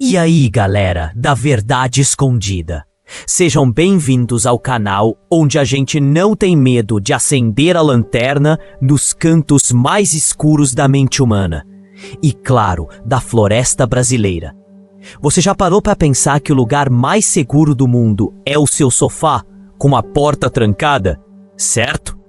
E aí, galera da Verdade Escondida, sejam bem-vindos ao canal onde a gente não tem medo de acender a lanterna nos cantos mais escuros da mente humana e, claro, da floresta brasileira. Você já parou para pensar que o lugar mais seguro do mundo é o seu sofá com a porta trancada? Certo?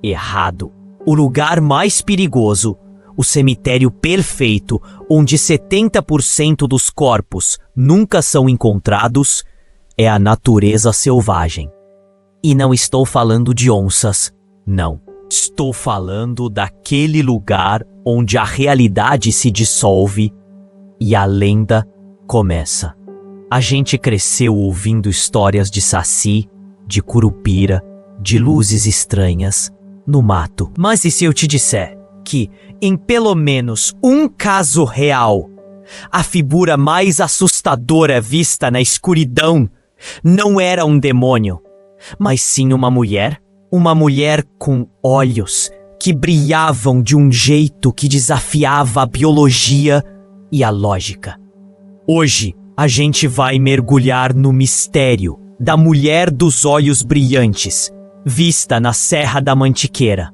Errado. O lugar mais perigoso, o cemitério perfeito, onde 70% dos corpos nunca são encontrados, é a natureza selvagem. E não estou falando de onças, não. Estou falando daquele lugar onde a realidade se dissolve e a lenda começa. A gente cresceu ouvindo histórias de saci, de curupira, de luzes estranhas no mato. Mas e se eu te disser que, em pelo menos um caso real, a figura mais assustadora vista na escuridão não era um demônio, mas sim uma mulher? Uma mulher com olhos que brilhavam de um jeito que desafiava a biologia e a lógica. Hoje, a gente vai mergulhar no mistério da mulher dos olhos brilhantes, vista na Serra da Mantiqueira.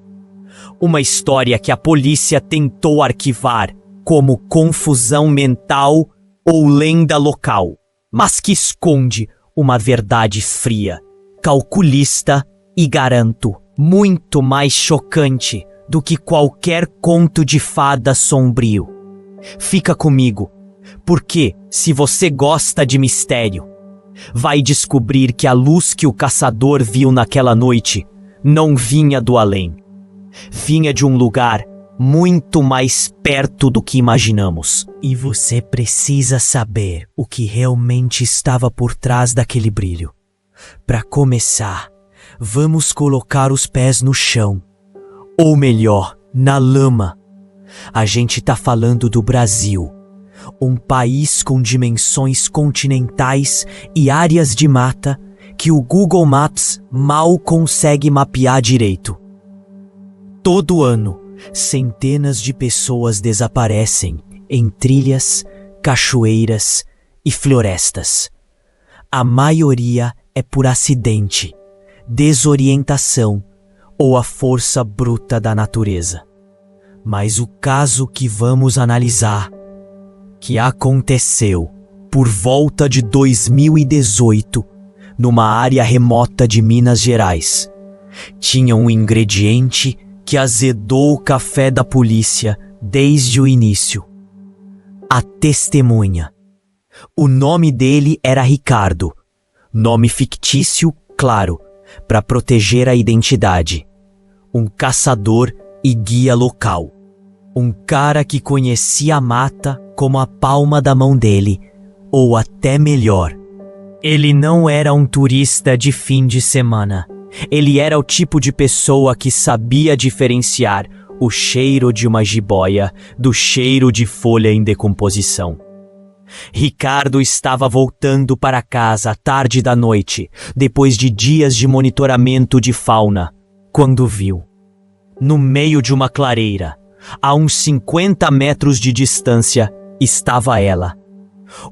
Uma história que a polícia tentou arquivar como confusão mental ou lenda local, mas que esconde uma verdade fria, calculista e, garanto, muito mais chocante do que qualquer conto de fada sombrio. Fica comigo, porque, se você gosta de mistério, vai descobrir que a luz que o caçador viu naquela noite não vinha do além. Vinha de um lugar muito mais perto do que imaginamos. E você precisa saber o que realmente estava por trás daquele brilho. Para começar, vamos colocar os pés no chão. Ou melhor, na lama. A gente tá falando do Brasil. Um país com dimensões continentais e áreas de mata que o Google Maps mal consegue mapear direito. Todo ano, centenas de pessoas desaparecem em trilhas, cachoeiras e florestas. A maioria é por acidente, desorientação ou a força bruta da natureza. Mas o caso que vamos analisar, que aconteceu por volta de 2018, numa área remota de Minas Gerais, tinha um ingrediente que azedou o café da polícia desde o início. A testemunha. O nome dele era Ricardo, nome fictício, claro, para proteger a identidade. Um caçador e guia local. Um cara que conhecia a mata como a palma da mão dele, ou até melhor. Ele não era um turista de fim de semana. Ele era o tipo de pessoa que sabia diferenciar o cheiro de uma jiboia do cheiro de folha em decomposição. Ricardo estava voltando para casa à tarde da noite, depois de dias de monitoramento de fauna, quando viu, no meio de uma clareira, a uns 50 metros de distância, estava ela.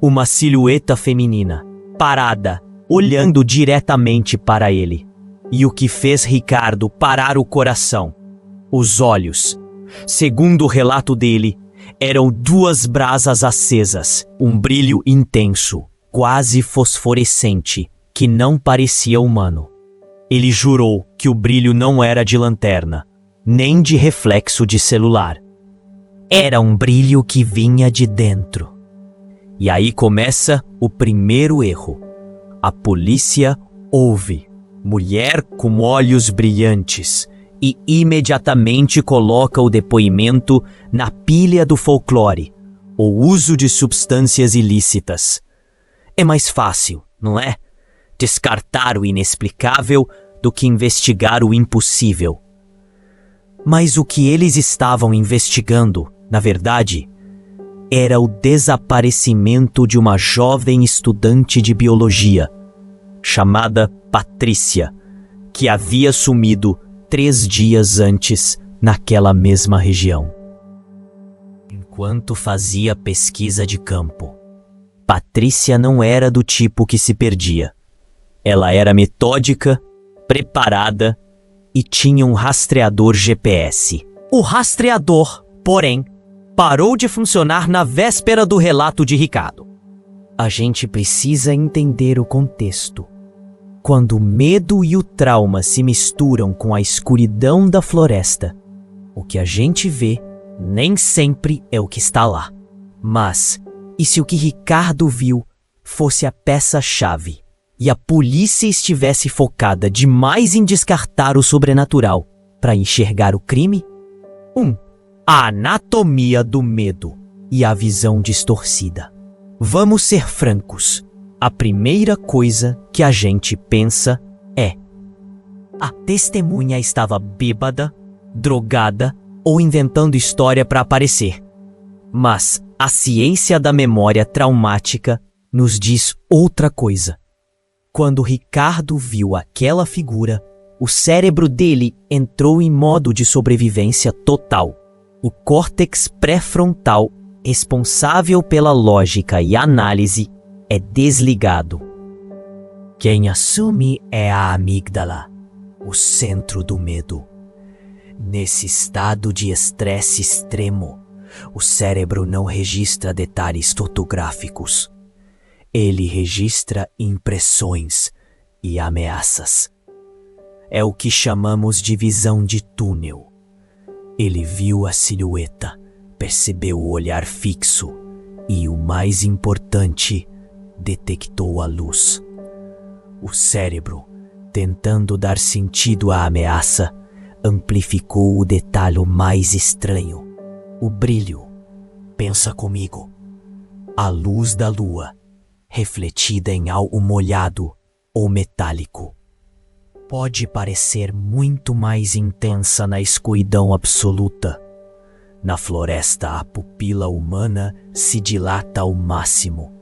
Uma silhueta feminina, parada, olhando diretamente para ele. E o que fez Ricardo parar o coração? Os olhos. Segundo o relato dele, eram duas brasas acesas, um brilho intenso, quase fosforescente, que não parecia humano. Ele jurou que o brilho não era de lanterna, nem de reflexo de celular. Era um brilho que vinha de dentro. E aí começa o primeiro erro. A polícia ouve mulher com olhos brilhantes e imediatamente coloca o depoimento na pilha do folclore, o uso de substâncias ilícitas. É mais fácil, não é? Descartar o inexplicável do que investigar o impossível. Mas o que eles estavam investigando, na verdade, era o desaparecimento de uma jovem estudante de biologia, chamada Patrícia, que havia sumido 3 dias antes naquela mesma região. Enquanto fazia pesquisa de campo, Patrícia não era do tipo que se perdia. Ela era metódica, preparada e tinha um rastreador GPS. O rastreador, porém, parou de funcionar na véspera do relato de Ricardo. A gente precisa entender o contexto. Quando o medo e o trauma se misturam com a escuridão da floresta, o que a gente vê nem sempre é o que está lá. Mas, e se o que Ricardo viu fosse a peça-chave e a polícia estivesse focada demais em descartar o sobrenatural para enxergar o crime? 1. A anatomia do medo e a visão distorcida. Vamos ser francos. A primeira coisa que a gente pensa é: a testemunha estava bêbada, drogada ou inventando história para aparecer. Mas a ciência da memória traumática nos diz outra coisa. Quando Ricardo viu aquela figura, o cérebro dele entrou em modo de sobrevivência total. O córtex pré-frontal, responsável pela lógica e análise, é desligado. Quem assume é a amígdala, o centro do medo. Nesse estado de estresse extremo, o cérebro não registra detalhes fotográficos. Ele registra impressões e ameaças. É o que chamamos de visão de túnel. Ele viu a silhueta, percebeu o olhar fixo e, o mais importante, detectou a luz. O cérebro, tentando dar sentido à ameaça, amplificou o detalhe mais estranho: o brilho. Pensa comigo. A luz da lua, refletida em algo molhado ou metálico. Pode parecer muito mais intensa na escuridão absoluta. Na floresta, a pupila humana se dilata ao máximo,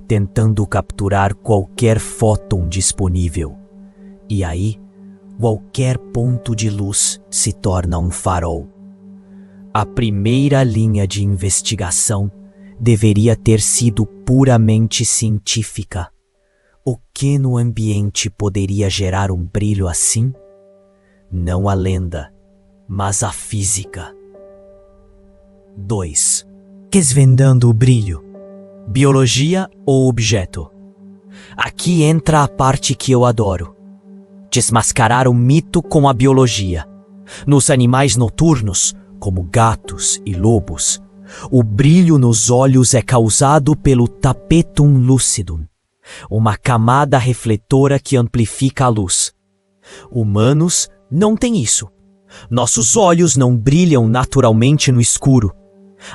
tentando capturar qualquer fóton disponível. E aí, qualquer ponto de luz se torna um farol. A primeira linha de investigação deveria ter sido puramente científica. O que no ambiente poderia gerar um brilho assim? Não a lenda, mas a física. 2. Desvendando o brilho. Biologia ou objeto? Aqui entra a parte que eu adoro. Desmascarar o mito com a biologia. Nos animais noturnos, como gatos e lobos, o brilho nos olhos é causado pelo tapetum lucidum, uma camada refletora que amplifica a luz. Humanos não têm isso. Nossos olhos não brilham naturalmente no escuro,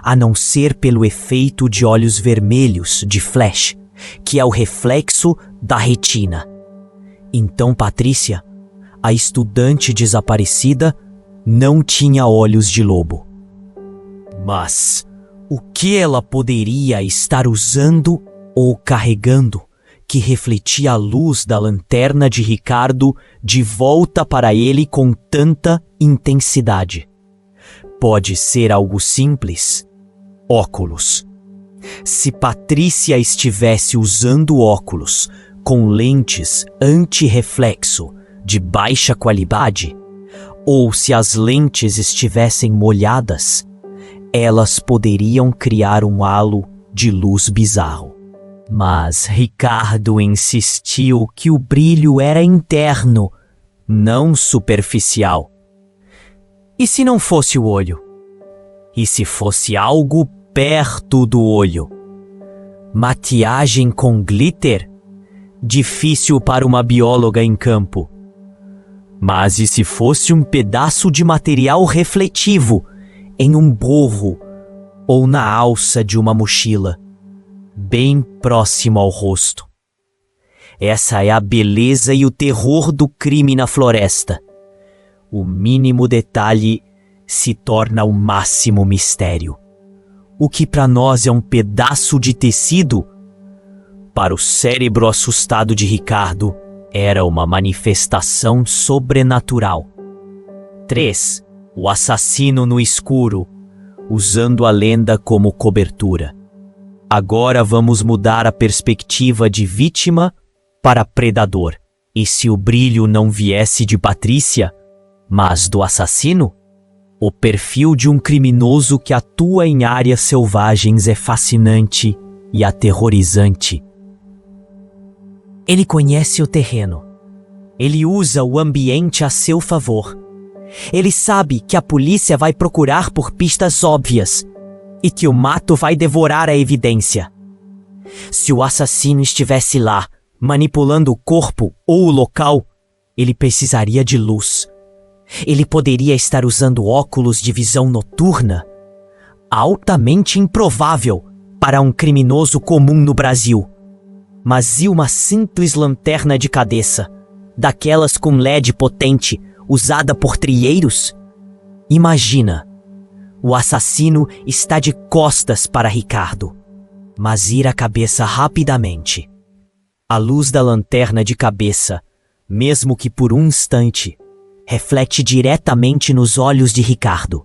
a não ser pelo efeito de olhos vermelhos de flash, que é o reflexo da retina. Então Patrícia, a estudante desaparecida, não tinha olhos de lobo. Mas o que ela poderia estar usando ou carregando que refletia a luz da lanterna de Ricardo de volta para ele com tanta intensidade? Pode ser algo simples: óculos. Se Patrícia estivesse usando óculos com lentes anti-reflexo de baixa qualidade, ou se as lentes estivessem molhadas, elas poderiam criar um halo de luz bizarro. Mas Ricardo insistiu que o brilho era interno, não superficial. E se não fosse o olho? E se fosse algo perto do olho? Maquiagem com glitter? Difícil para uma bióloga em campo. Mas e se fosse um pedaço de material refletivo em um borro ou na alça de uma mochila, bem próximo ao rosto? Essa é a beleza e o terror do crime na floresta. O mínimo detalhe se torna o máximo mistério. O que para nós é um pedaço de tecido, para o cérebro assustado de Ricardo, era uma manifestação sobrenatural. 3. O assassino no escuro, usando a lenda como cobertura. Agora vamos mudar a perspectiva de vítima para predador. E se o brilho não viesse de Patrícia, mas do assassino? O perfil de um criminoso que atua em áreas selvagens é fascinante e aterrorizante. Ele conhece o terreno. Ele usa o ambiente a seu favor. Ele sabe que a polícia vai procurar por pistas óbvias e que o mato vai devorar a evidência. Se o assassino estivesse lá, manipulando o corpo ou o local, ele precisaria de luz. Ele poderia estar usando óculos de visão noturna, altamente improvável para um criminoso comum no Brasil. Mas e uma simples lanterna de cabeça, daquelas com LED potente, usada por trieiros? Imagina, o assassino está de costas para Ricardo, mas vira a cabeça rapidamente. A luz da lanterna de cabeça, mesmo que por um instante, reflete diretamente nos olhos de Ricardo.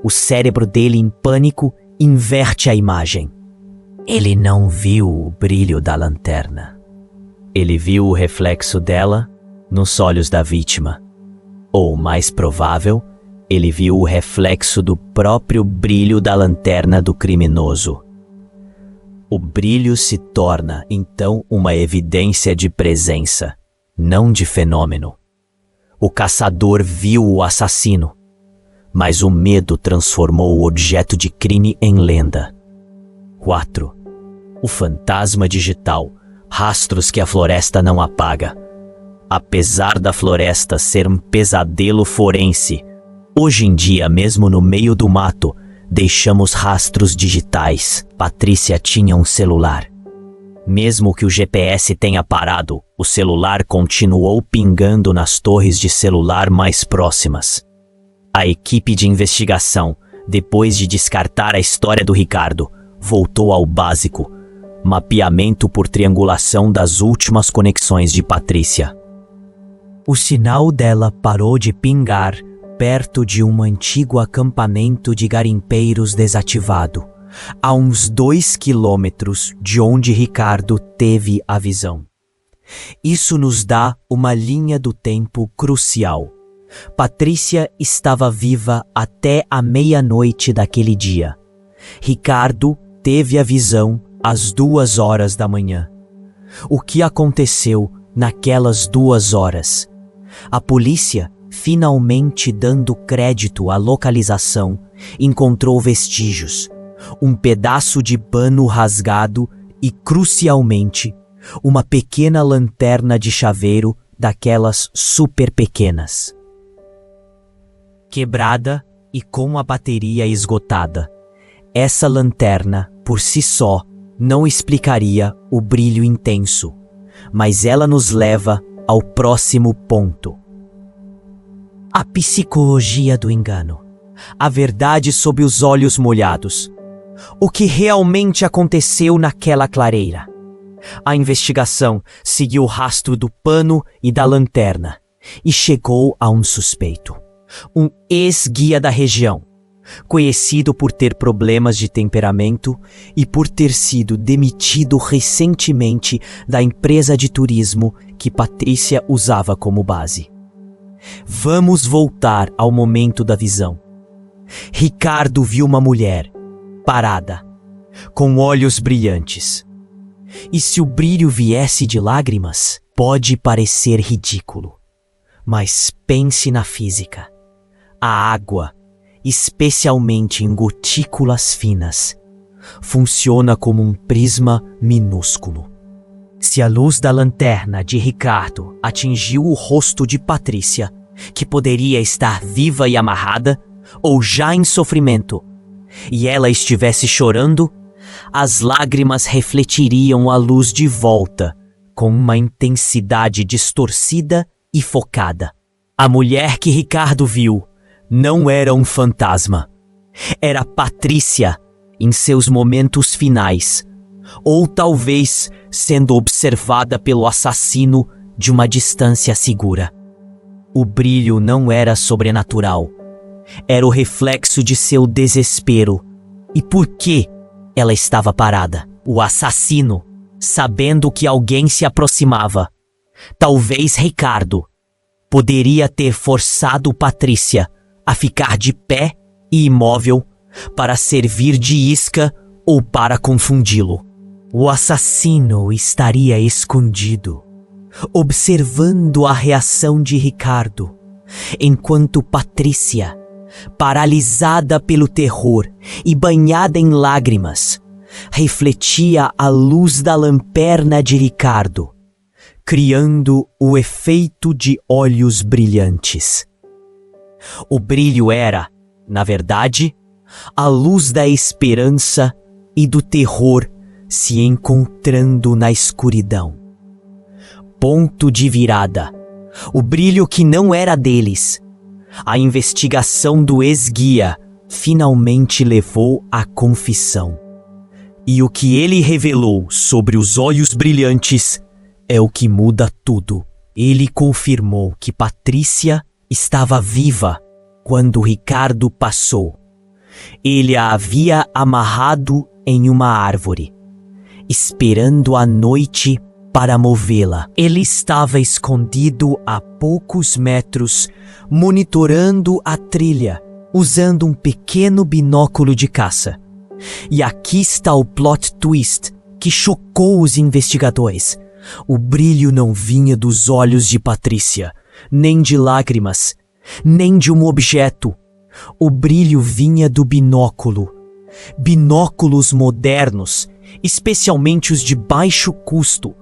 O cérebro dele, em pânico, inverte a imagem. Ele não viu o brilho da lanterna. Ele viu o reflexo dela nos olhos da vítima. Ou, mais provável, ele viu o reflexo do próprio brilho da lanterna do criminoso. O brilho se torna, então, uma evidência de presença, não de fenômeno. O caçador viu o assassino, mas o medo transformou o objeto de crime em lenda. 4. O fantasma digital, rastros que a floresta não apaga. Apesar da floresta ser um pesadelo forense, hoje em dia, mesmo no meio do mato, deixamos rastros digitais. Patrícia tinha um celular. Mesmo que o GPS tenha parado, o celular continuou pingando nas torres de celular mais próximas. A equipe de investigação, depois de descartar a história do Ricardo, voltou ao básico: mapeamento por triangulação das últimas conexões de Patrícia. O sinal dela parou de pingar perto de um antigo acampamento de garimpeiros desativado, a uns 2 quilômetros de onde Ricardo teve a visão. Isso nos dá uma linha do tempo crucial. Patrícia estava viva até a meia-noite daquele dia. Ricardo teve a visão às 2 horas da manhã. O que aconteceu naquelas 2 horas? A polícia, finalmente dando crédito à localização, encontrou vestígios. Um pedaço de pano rasgado e, crucialmente, uma pequena lanterna de chaveiro daquelas super pequenas. Quebrada e com a bateria esgotada, essa lanterna, por si só, não explicaria o brilho intenso, mas ela nos leva ao próximo ponto. A psicologia do engano. A verdade sob os olhos molhados. O que realmente aconteceu naquela clareira? A investigação seguiu o rastro do pano e da lanterna e chegou a um suspeito. Um ex-guia da região, conhecido por ter problemas de temperamento e por ter sido demitido recentemente da empresa de turismo que Patrícia usava como base. Vamos voltar ao momento da visão. Ricardo viu uma mulher, parada, com olhos brilhantes. E se o brilho viesse de lágrimas, pode parecer ridículo. Mas pense na física. A água, especialmente em gotículas finas, funciona como um prisma minúsculo. Se a luz da lanterna de Ricardo atingiu o rosto de Patrícia, que poderia estar viva e amarrada, ou já em sofrimento, e ela estivesse chorando, as lágrimas refletiriam a luz de volta, com uma intensidade distorcida e focada. A mulher que Ricardo viu não era um fantasma. Era Patrícia em seus momentos finais, ou talvez sendo observada pelo assassino de uma distância segura. O brilho não era sobrenatural. Era o reflexo de seu desespero. E por quê? ela estava parada. O assassino, sabendo que alguém se aproximava, talvez Ricardo, poderia ter forçado Patrícia a ficar de pé e imóvel para servir de isca ou para confundi-lo. O assassino estaria escondido, observando a reação de Ricardo, enquanto Patrícia, paralisada pelo terror e banhada em lágrimas, refletia a luz da lanterna de Ricardo, criando o efeito de olhos brilhantes. O brilho era, na verdade, a luz da esperança e do terror se encontrando na escuridão. Ponto de virada. O brilho que não era deles. A investigação do ex-guia finalmente levou à confissão. E o que ele revelou sobre os olhos brilhantes é o que muda tudo. Ele confirmou que Patrícia estava viva quando Ricardo passou. Ele a havia amarrado em uma árvore, esperando a noite para movê-la. Ele estava escondido a poucos metros, monitorando a trilha, usando um pequeno binóculo de caça. E aqui está o plot twist que chocou os investigadores. O brilho não vinha dos olhos de Patrícia, nem de lágrimas, nem de um objeto. O brilho vinha do binóculo. Binóculos modernos, especialmente os de baixo custo,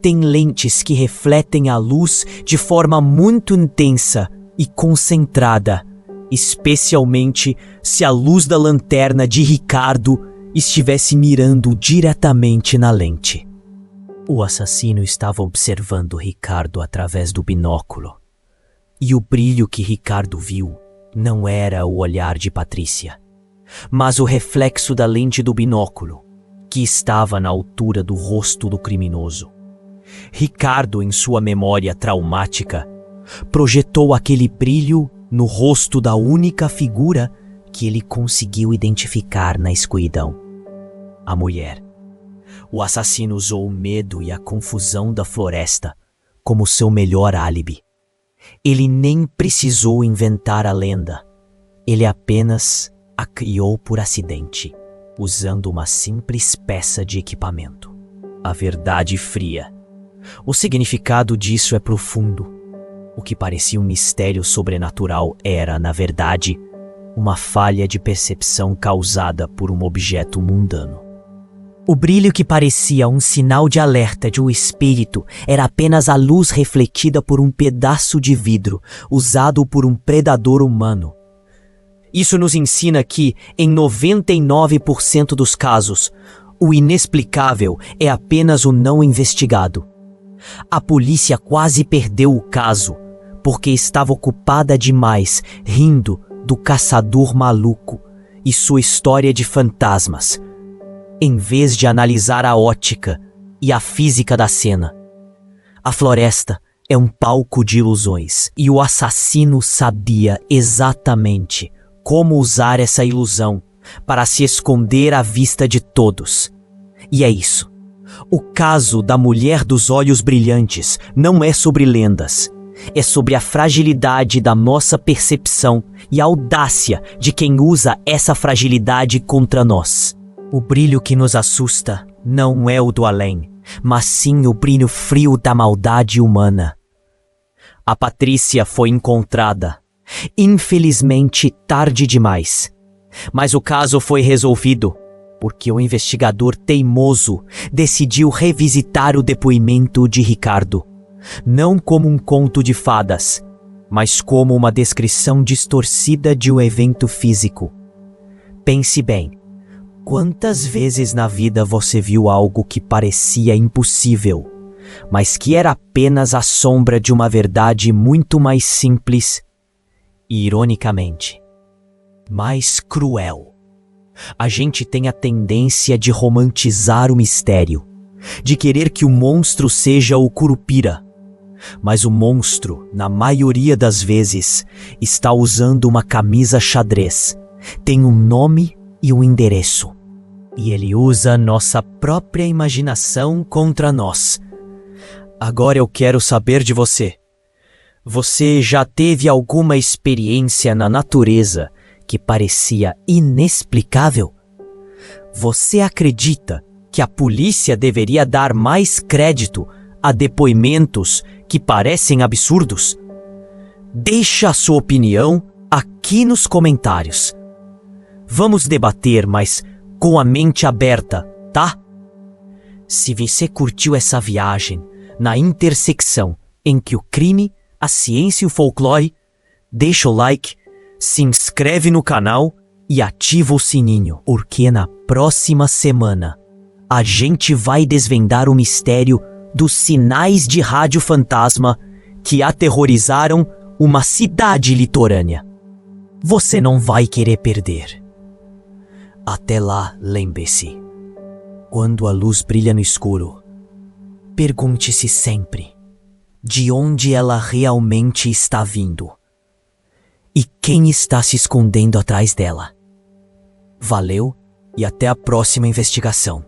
têm lentes que refletem a luz de forma muito intensa e concentrada, especialmente se a luz da lanterna de Ricardo estivesse mirando diretamente na lente. O assassino estava observando Ricardo através do binóculo, e o brilho que Ricardo viu não era o olhar de Patrícia, mas o reflexo da lente do binóculo, que estava na altura do rosto do criminoso. Ricardo, em sua memória traumática, projetou aquele brilho no rosto da única figura que ele conseguiu identificar na escuridão: a mulher. O assassino usou o medo e a confusão da floresta como seu melhor álibi. Ele nem precisou inventar a lenda. Ele apenas a criou por acidente, usando uma simples peça de equipamento. A verdade fria. O significado disso é profundo. O que parecia um mistério sobrenatural era, na verdade, uma falha de percepção causada por um objeto mundano. O brilho que parecia um sinal de alerta de um espírito era apenas a luz refletida por um pedaço de vidro usado por um predador humano. Isso nos ensina que, em 99% dos casos, o inexplicável é apenas o não investigado. A polícia quase perdeu o caso, porque estava ocupada demais rindo do caçador maluco e sua história de fantasmas, em vez de analisar a ótica e a física da cena. A floresta é um palco de ilusões, e o assassino sabia exatamente como usar essa ilusão para se esconder à vista de todos. E é isso. O caso da mulher dos olhos brilhantes não é sobre lendas. É sobre a fragilidade da nossa percepção e a audácia de quem usa essa fragilidade contra nós. O brilho que nos assusta não é o do além, mas sim o brilho frio da maldade humana. A Patrícia foi encontrada, infelizmente tarde demais, mas o caso foi resolvido porque o investigador teimoso decidiu revisitar o depoimento de Ricardo, não como um conto de fadas, mas como uma descrição distorcida de um evento físico. Pense bem. Quantas vezes na vida você viu algo que parecia impossível, mas que era apenas a sombra de uma verdade muito mais simples e, ironicamente, mais cruel? A gente tem a tendência de romantizar o mistério, de querer que o monstro seja o Curupira. Mas o monstro, na maioria das vezes, está usando uma camisa xadrez, tem um nome e um endereço. E ele usa nossa própria imaginação contra nós. Agora eu quero saber de você. Você já teve alguma experiência na natureza que parecia inexplicável? Você acredita que a polícia deveria dar mais crédito a depoimentos que parecem absurdos? Deixe a sua opinião aqui nos comentários. Vamos debater, mas com a mente aberta, tá? Se você curtiu essa viagem na intersecção em que o crime, a ciência e o folclore, deixa o like, se inscreve no canal e ativa o sininho, porque na próxima semana a gente vai desvendar o mistério dos sinais de rádio fantasma que aterrorizaram uma cidade litorânea. Você não vai querer perder. Até lá, lembre-se, quando a luz brilha no escuro, pergunte-se sempre de onde ela realmente está vindo e quem está se escondendo atrás dela. Valeu e até a próxima investigação.